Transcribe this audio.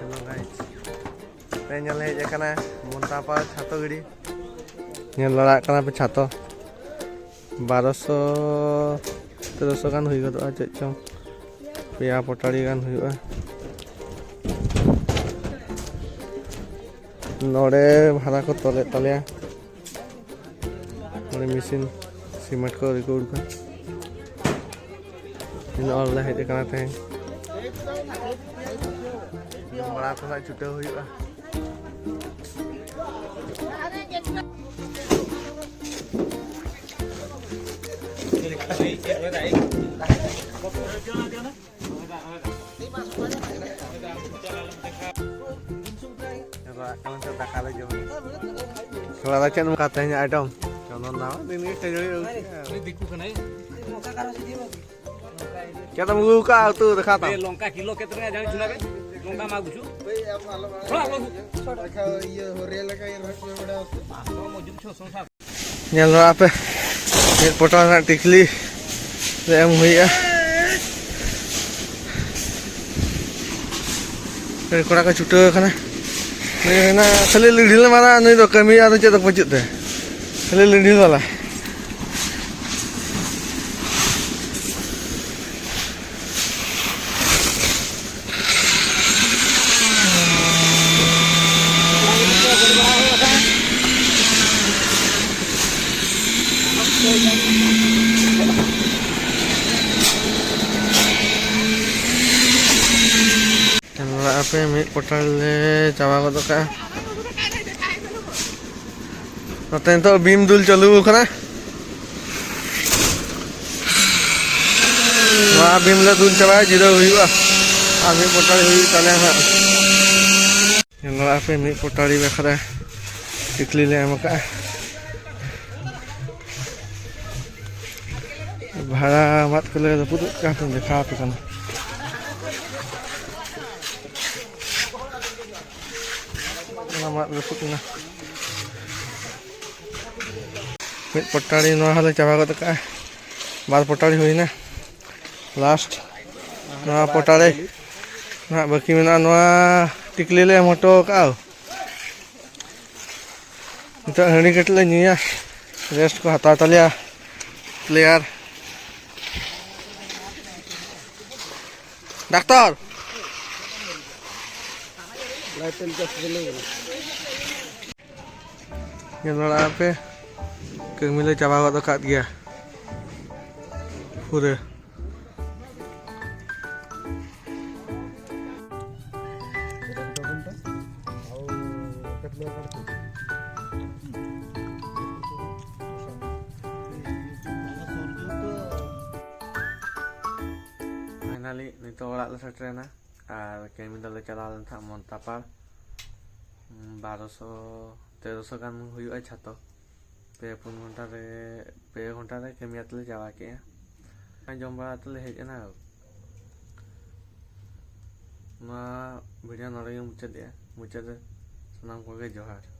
Hello guys. Saya nyala aja karena muntah apa satu gede. Nyala karena apa satu. 1200 1300 kan hui godo aja cong. Pia potali kan hui ah. Nore bhara ko tole tole. Nore mesin cement ko record kan. Ini Allah aja karena teh. Bड़ा थोड़ा छुट्टे हुआ kalau cen katanya adom contoh nama ini kayak diku kena kita buka tuh dekat लौंका kilo कितने जाने चुना के लौंका मांगू छु nyalo apa ini potongan tikli yang huya dari kurang kecuda karena ini na kali lidil mana ini tuh kami ada cetak pecut deh kali lidil lah apa mik portal cawa ko to ka naten to beam dul chalu khana wa beam la dul chawa jiro huiwa ami portal hui tale ha apa mik portal ri khara tikli le amaka bhara mat kole putut ka pun dekha pe kana mat reput na mid potari no hale chaba ko ka bar potari hui na last na potari na baki mena no tikli le moto ka ita hani ketle niya rest ko hata talia player doctor yang nolak apa? Kemile coba kau dekat dia. Udah. Finally, nito wala la sa trena. Kemile le chala lan tha montapar 1200-1300 gan हुआ छातो पे 4 घंटा रे केमियातले जावा के जम बड़ा तले हेजना ना video नरे मुचे दे सनाम को के जोहार।